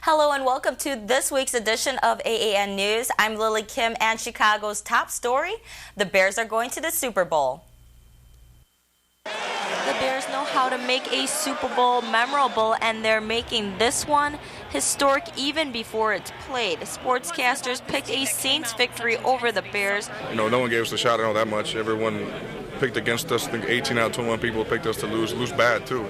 Hello and welcome to this week's edition of AAN News. I'm Lily Kim, and Chicago's top story: the Bears are going to the Super Bowl. The Bears know how to make a Super Bowl memorable, and they're making this one historic even before it's played. Sportscasters picked a Saints victory over the Bears. No one gave us a shot at all that much. Everyone picked against us. I think 18 out of 21 people picked us to lose bad too.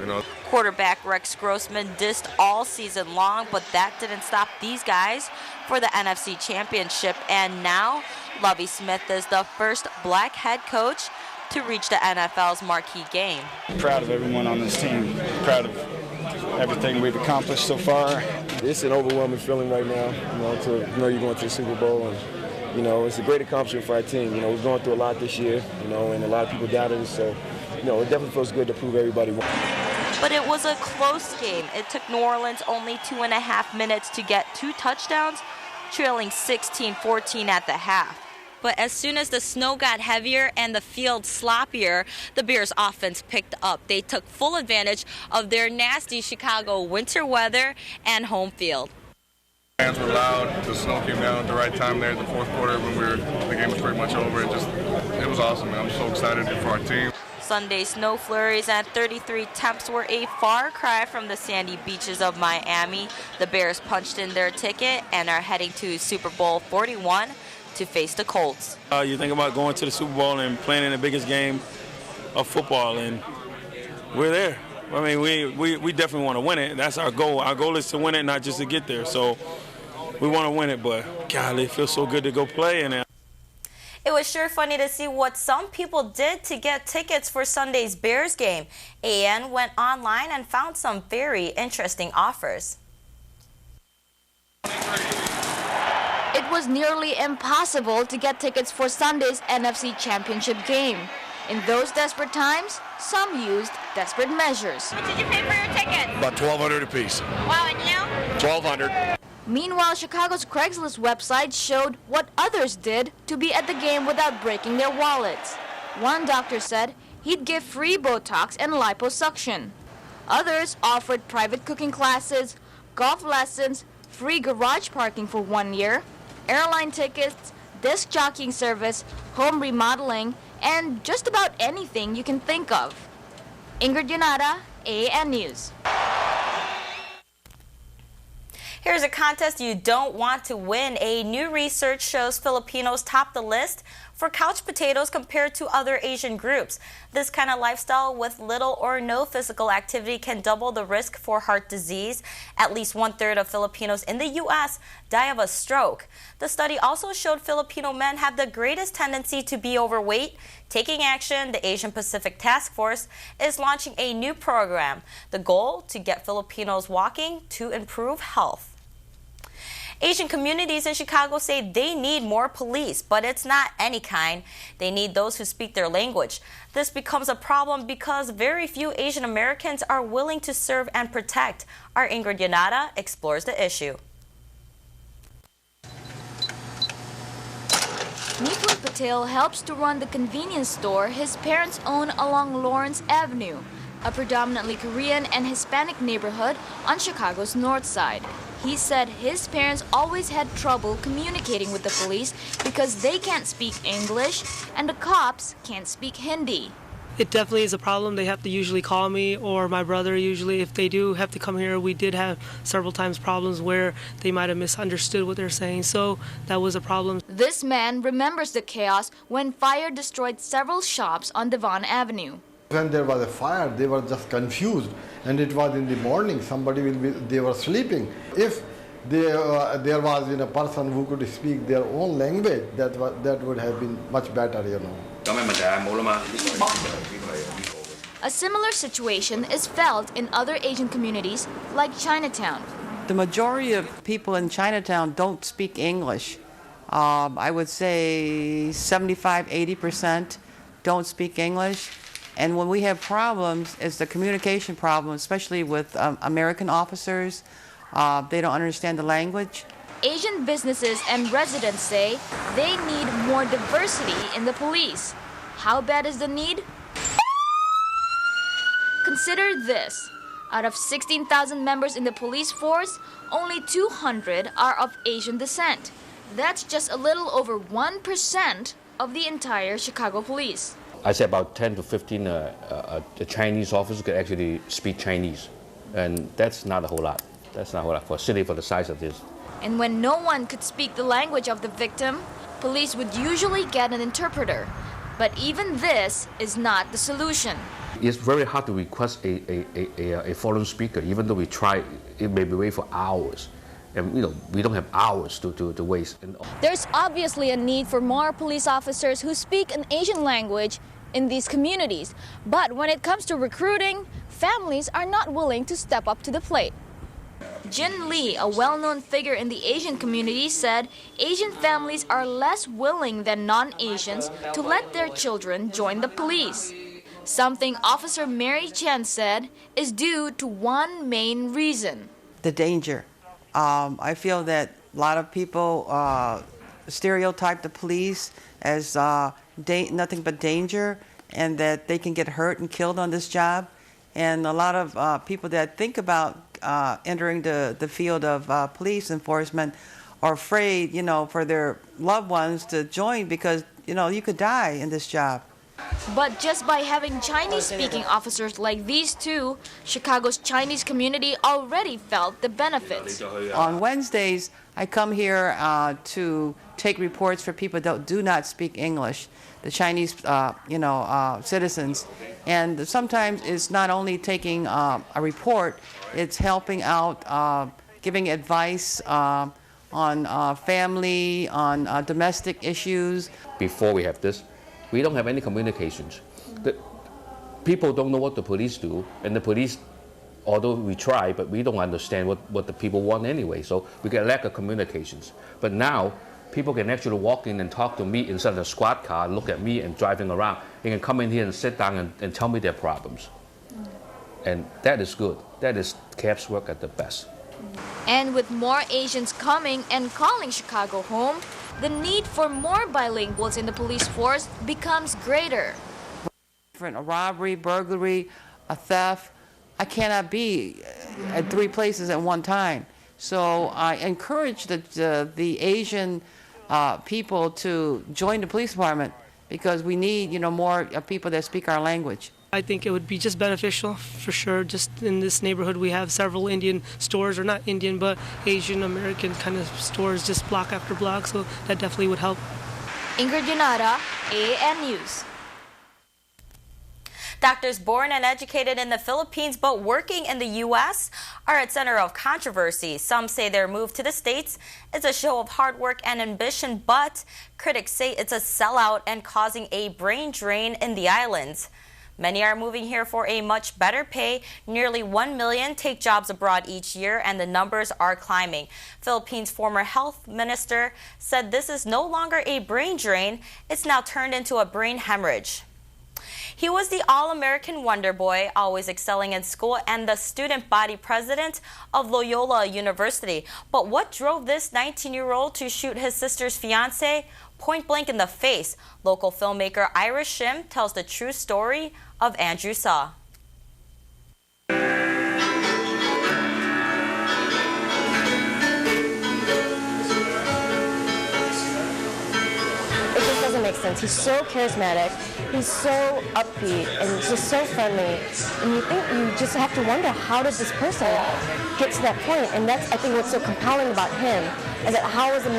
Quarterback Rex Grossman dissed all season long, but that didn't stop these guys for the NFC Championship. And now, Lovie Smith is the first black head coach to reach the NFL's marquee game. Proud of everyone on this team. Proud of everything we've accomplished so far. It's an overwhelming feeling right now, to know you're going to the Super Bowl, and it's a great accomplishment for our team. We've gone through a lot this year, and a lot of people doubted us, so it definitely feels good to prove everybody wrong. But it was a close game. It took New Orleans only 2.5 minutes to get 2 touchdowns, trailing 16-14 at the half. But as soon as the snow got heavier and the field sloppier, the Bears' offense picked up. They took full advantage of their nasty Chicago winter weather and home field. Fans were loud. The snow came down at the right time there in the fourth quarter when the game was pretty much over. It was awesome, man. I'm so excited for our team. Sunday snow flurries at 33 temps were a far cry from the sandy beaches of Miami. The Bears punched in their ticket and are heading to Super Bowl 41 to face the Colts. You think about going to the Super Bowl and playing in the biggest game of football, and we're there. I mean, we definitely want to win it. That's our goal. Our goal is to win it, not just to get there. So we want to win it, but golly, it feels so good to go play in it. It was sure funny to see what some people did to get tickets for Sunday's Bears game. AAN went online and found some very interesting offers. It was nearly impossible to get tickets for Sunday's NFC Championship game. In those desperate times, some used desperate measures. What did you pay for your tickets? About $1,200 apiece. Wow, and you? $1,200. Meanwhile, Chicago's Craigslist website showed what others did to be at the game without breaking their wallets. One doctor said he'd give free Botox and liposuction. Others offered private cooking classes, golf lessons, free garage parking for 1 year, airline tickets, disc jockeying service, home remodeling, and just about anything you can think of. Ingrid Yonata, AAN News. Here's a contest you don't want to win. A new research shows Filipinos top the list for couch potatoes compared to other Asian groups. This kind of lifestyle with little or no physical activity can double the risk for heart disease. At least 1/3 of Filipinos in the U.S. die of a stroke. The study also showed Filipino men have the greatest tendency to be overweight. Taking action, the Asian Pacific Task Force is launching a new program. The goal, to get Filipinos walking to improve health. Asian communities in Chicago say they need more police, but it's not any kind. They need those who speak their language. This becomes a problem because very few Asian Americans are willing to serve and protect. Our Ingrid Yonata explores the issue. Nipun Patel helps to run the convenience store his parents own along Lawrence Avenue, a predominantly Korean and Hispanic neighborhood on Chicago's north side. He said his parents always had trouble communicating with the police because they can't speak English and the cops can't speak Hindi. It definitely is a problem. They have to usually call me or my brother usually. If they do have to come here, we did have several times problems where they might have misunderstood what they're saying, so that was a problem. This man remembers the chaos when fire destroyed several shops on Devon Avenue. When there was a fire, they were just confused, and it was in the morning. They were sleeping. If there was a person who could speak their own language, that would have been much better, A similar situation is felt in other Asian communities like Chinatown. The majority of people in Chinatown don't speak English. I would say 75–80% don't speak English. And when we have problems, it's the communication problem, especially with American officers. They don't understand the language. Asian businesses and residents say they need more diversity in the police. How bad is the need? Consider this. Out of 16,000 members in the police force, only 200 are of Asian descent. That's just a little over 1% of the entire Chicago police. I say about 10 to 15 the Chinese officers could actually speak Chinese, and that's not a whole lot. That's not a whole lot for a city for the size of this. And when no one could speak the language of the victim, police would usually get an interpreter. But even this is not the solution. It's very hard to request a foreign speaker, even though we try. It may be wait for hours, and we don't have hours to waste. There's obviously a need for more police officers who speak an Asian language in these communities. But when it comes to recruiting, families are not willing to step up to the plate. Jin Lee, a well-known figure in the Asian community, said Asian families are less willing than non-Asians to let their children join the police. Something Officer Mary Chen said is due to one main reason. The danger. I feel that a lot of people stereotype the police as nothing but danger, and that they can get hurt and killed on this job. And a lot of people that think about entering the field of police enforcement are afraid, for their loved ones to join because, you could die in this job. But just by having Chinese-speaking officers like these two, Chicago's Chinese community already felt the benefits. On Wednesdays, I come here to take reports for people that do not speak English, the Chinese, citizens. And sometimes it's not only taking a report, it's helping out, giving advice on family, on domestic issues. Before we have this, we don't have any communications. The people don't know what the police do, and the police, although we try, but we don't understand what the people want anyway, so we get a lack of communications. But now, people can actually walk in and talk to me instead of a squad car, look at me and driving around. They can come in here and sit down and tell me their problems. And that is good. That is CAP's work at the best. And with more Asians coming and calling Chicago home, the need for more bilinguals in the police force becomes greater. A robbery, burglary, a theft, I cannot be at 3 places at one time. So I encourage the Asian people to join the police department because we need, more people that speak our language. I think it would be just beneficial for sure. Just in this neighborhood, we have several Indian stores, or not Indian, but Asian American kind of stores, just block after block. So that definitely would help. Ingrid Yunada, AAN News. Doctors born and educated in the Philippines but working in the U.S. are at center of controversy. Some say their move to the States is a show of hard work and ambition, but critics say it's a sellout and causing a brain drain in the islands. Many are moving here for a much better pay. Nearly 1 million take jobs abroad each year, and the numbers are climbing. Philippines' former health minister said this is no longer a brain drain. It's now turned into a brain hemorrhage. He was the All-American Wonder Boy, always excelling in school, and the student body president of Loyola University. But what drove this 19-year-old to shoot his sister's fiancé point blank in the face? Local filmmaker Ira Shim tells the true story of Andrew Saw. Makes sense. He's so charismatic, he's so upbeat, and just so friendly. And you just have to wonder, how did this person get to that point? And that's, I think, what's so compelling about him, is that how is a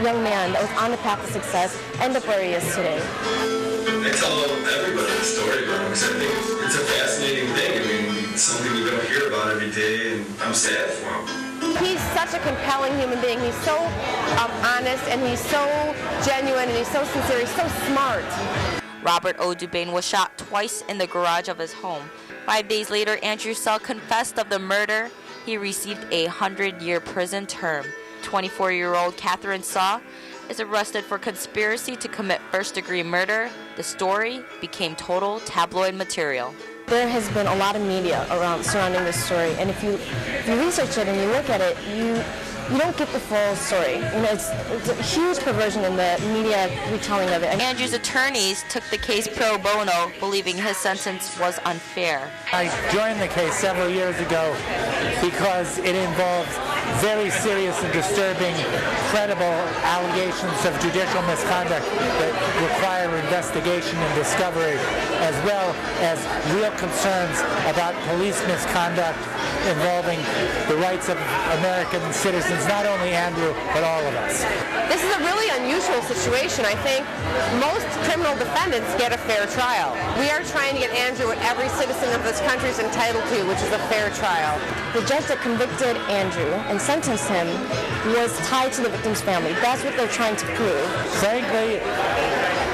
young man that was on the path to success end up where he is today? I tell everybody the story about him because I think it's a fascinating thing. I mean, it's something you don't hear about every day, and I'm sad for him. He's such a compelling human being. He's so honest, and he's so genuine, and he's so sincere. He's so smart. Robert O. Dubain was shot twice in the garage of his home. 5 days later, Andrew Saw confessed of the murder. He received a 100-year prison term. 24-year-old Catherine Saw is arrested for conspiracy to commit first-degree murder. The story became total tabloid material. There has been a lot of media surrounding this story, and if you research it and you look at it, you don't get the full story. It's a huge perversion in the media retelling of it. Andrew's attorneys took the case pro bono, believing his sentence was unfair. I joined the case several years ago because it involves very serious and disturbing, credible allegations of judicial misconduct that require investigation and discovery, as well as real concerns about police misconduct involving the rights of American citizens, not only Andrew, but all of us. This is a really unusual situation. I think most criminal defendants get a fair trial. We are trying to get Andrew what every citizen of this country is entitled to, which is a fair trial. The judge that convicted Andrew and sentenced him was tied to the victim's family. That's what they're trying to prove. Frankly,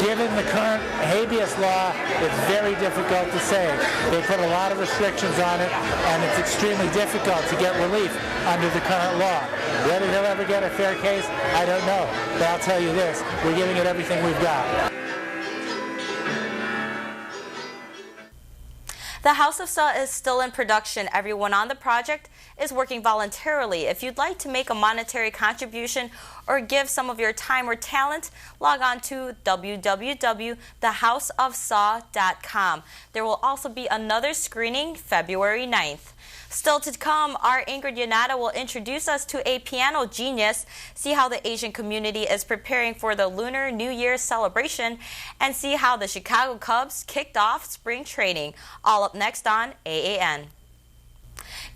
given the current habeas law, it's very difficult to say. They put a lot of restrictions on it, and it's extremely difficult to get relief under the current law. Whether he'll ever get a fair case, I don't know. But I'll tell you this, we're giving it everything we've got. The House of Saw is still in production. Everyone on the project is working voluntarily. If you'd like to make a monetary contribution or give some of your time or talent, log on to www.thehouseofsaw.com. There will also be another screening February 9th. Still to come, our Ingrid Yanada will introduce us to a piano genius, see how the Asian community is preparing for the Lunar New Year celebration, and see how the Chicago Cubs kicked off spring training. All up next on AAN.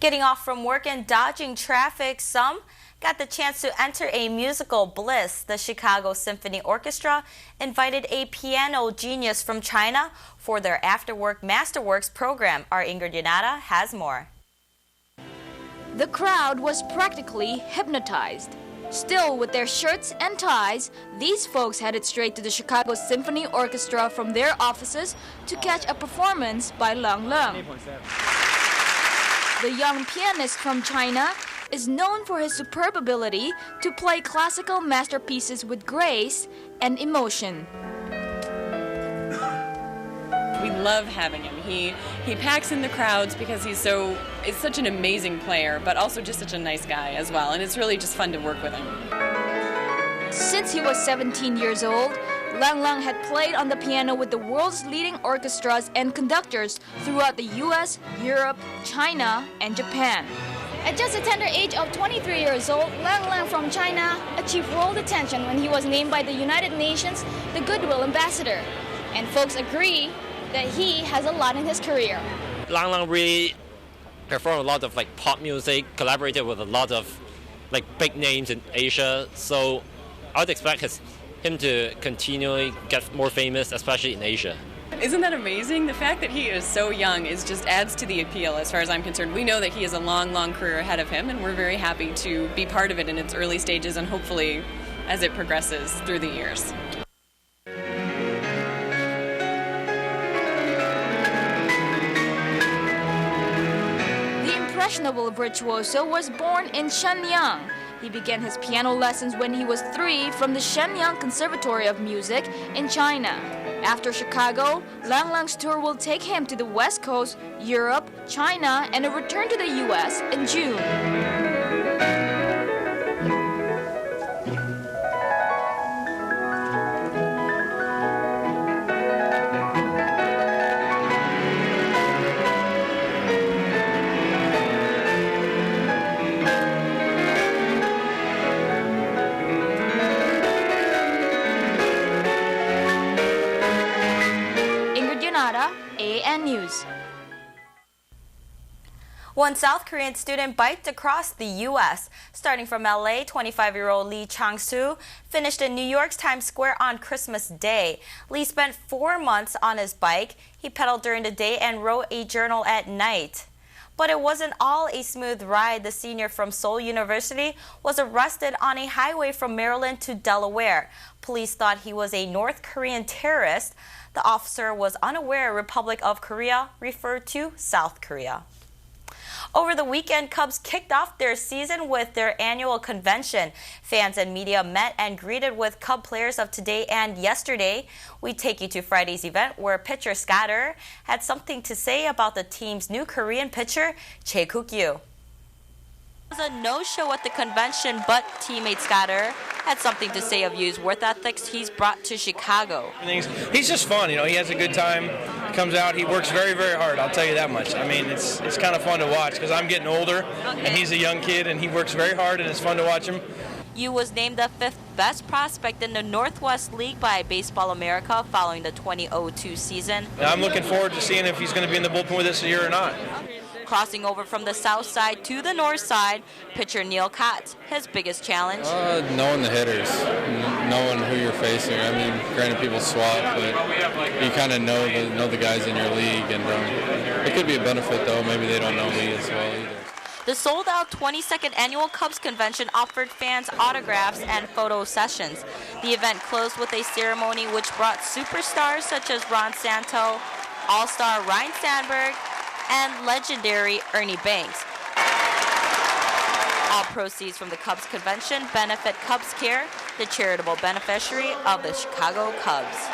Getting off from work and dodging traffic, some got the chance to enter a musical bliss. The Chicago Symphony Orchestra invited a piano genius from China for their after-work Masterworks program. Our Ingrid Yanada has more. The crowd was practically hypnotized. Still with their shirts and ties, these folks headed straight to the Chicago Symphony Orchestra from their offices to catch a performance by Lang Lang. The young pianist from China is known for his superb ability to play classical masterpieces with grace and emotion. We love having him. He packs in the crowds because he's such an amazing player, but also just such a nice guy as well, and it's really just fun to work with him. Since he was 17 years old, Lang Lang had played on the piano with the world's leading orchestras and conductors throughout the US, Europe, China, and Japan. At just the tender age of 23 years old, Lang Lang from China achieved world attention when he was named by the United Nations the Goodwill Ambassador. And folks agree that he has a lot in his career. Lang Lang really performed a lot of pop music, collaborated with a lot of big names in Asia. So I would expect him to continually get more famous, especially in Asia. Isn't that amazing? The fact that he is so young just adds to the appeal as far as I'm concerned. We know that he has a long, long career ahead of him, and we're very happy to be part of it in its early stages and hopefully as it progresses through the years. The impressionable virtuoso was born in Shenyang. He began his piano lessons when he was 3 from the Shenyang Conservatory of Music in China. After Chicago, Lang Lang's tour will take him to the West Coast, Europe, China, and a return to the US in June. AAN News. One South Korean student biked across the U.S. Starting from L.A., 25-year-old Lee Chang-soo finished in New York's Times Square on Christmas Day. Lee spent 4 months on his bike. He pedaled during the day and wrote a journal at night. But it wasn't all a smooth ride. The senior from Seoul University was arrested on a highway from Maryland to Delaware. Police thought he was a North Korean terrorist. The officer was unaware Republic of Korea referred to South Korea. Over the weekend, Cubs kicked off their season with their annual convention. Fans and media met and greeted with Cub players of today and yesterday. We take you to Friday's event where pitcher Scatter had something to say about the team's new Korean pitcher, Jae Kook-yu. It was a no-show at the convention, but teammate Scotter had something to say of Yu's work ethics he's brought to Chicago. He's just fun, you know. He has a good time. He comes out. He works very, very hard. I'll tell you that much. I mean, it's kind of fun to watch because I'm getting older, and he's a young kid, and he works very hard, and it's fun to watch him. Yu was named the 5th best prospect in the Northwest League by Baseball America following the 2002 season. I'm looking forward to seeing if he's going to be in the bullpen with us this year or not. Crossing over from the south side to the north side, pitcher Neil Cott, his biggest challenge. Knowing the hitters, knowing who you're facing. I mean, granted people swap, but you kind of know the guys in your league, and it could be a benefit though. Maybe they don't know me as well either. The sold-out 22nd Annual Cubs Convention offered fans autographs and photo sessions. The event closed with a ceremony which brought superstars such as Ron Santo, All-Star Ryne Sandberg, and legendary Ernie Banks. All proceeds from the Cubs Convention benefit Cubs Care, the charitable beneficiary of the Chicago Cubs.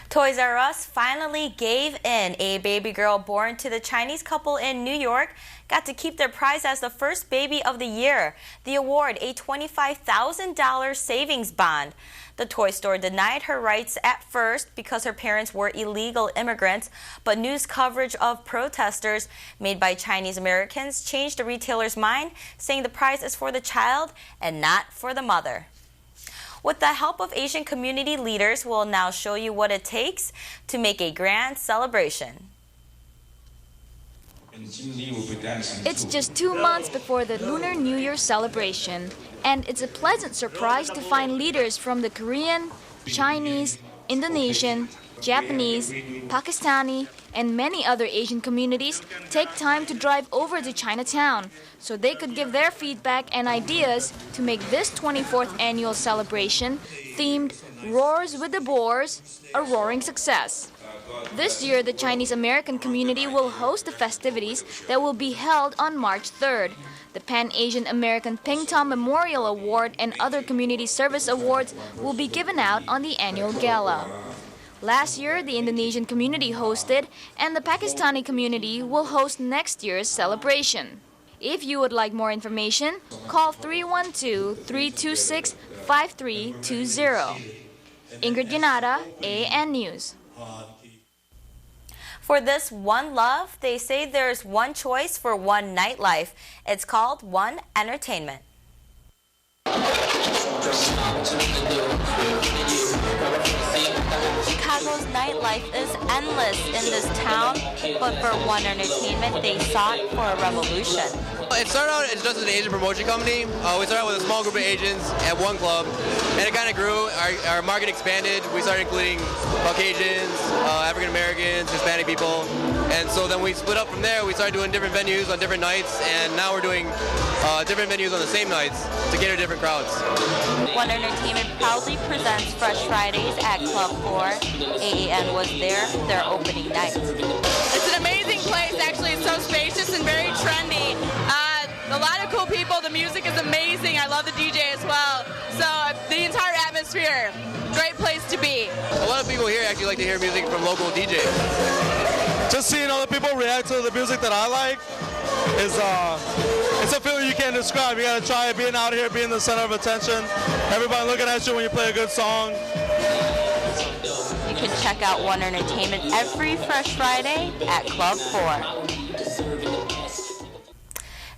Toys R Us finally gave in. A baby girl born to the Chinese couple in New York got to keep their prize as the first baby of the year. The award, a $25,000 savings bond. The toy store denied her rights at first because her parents were illegal immigrants, but news coverage of protesters made by Chinese Americans changed the retailer's mind, saying the prize is for the child and not for the mother. With the help of Asian community leaders, we'll now show you what it takes to make a grand celebration. It's just 2 months before the Lunar New Year celebration, and it's a pleasant surprise to find leaders from the Korean, Chinese, Indonesian, Japanese, Pakistani, and many other Asian communities take time to drive over to Chinatown so they could give their feedback and ideas to make this 24th annual celebration, themed Roars with the Boers, a roaring success. This year, the Chinese American community will host the festivities that will be held on March 3rd. The Pan-Asian American Ping Tom Memorial Award and other community service awards will be given out on the annual gala. Last year, the Indonesian community hosted, and the Pakistani community will host next year's celebration. If you would like more information, call 312-326-5320. Ingrid Yanada, AAN News. For this One Love, they say there's one choice for one nightlife. It's called One Entertainment. Chicago's nightlife is endless in this town, but for One Entertainment, they sought for a revolution. It started out as just an Asian promotion company. We started out with a small group of Asians at one club, and it kind of grew. Our market expanded. We started including Caucasians, African Americans, Hispanic people, and so then we split up from there. We started doing different venues on different nights, and now we're doing different venues on the same nights to cater to different crowds. One Entertainment proudly presents Fresh Fridays at Club 4. AAN was there their opening night. It's an amazing place. Actually, it's so spacious and very trendy. A lot of cool people. The music is amazing. I love the DJ as well. So the entire atmosphere, great place to be. A lot of people here actually like to hear music from local DJs. Just seeing other people react to the music that I like is it's a feeling you can't describe. You gotta try it, being out here, being the center of attention. Everybody looking at you when you play a good song. You can check out One Entertainment every Fresh Friday at Club 4.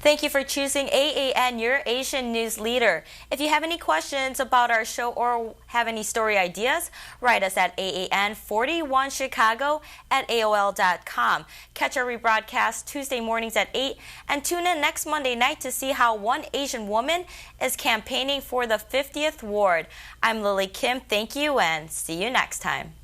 Thank you for choosing AAN, your Asian news leader. If you have any questions about our show or have any story ideas, write us at AAN41Chicago@AOL.com. Catch our rebroadcast Tuesday mornings at 8 and tune in next Monday night to see how one Asian woman is campaigning for the 50th ward. I'm Lily Kim. Thank you and see you next time.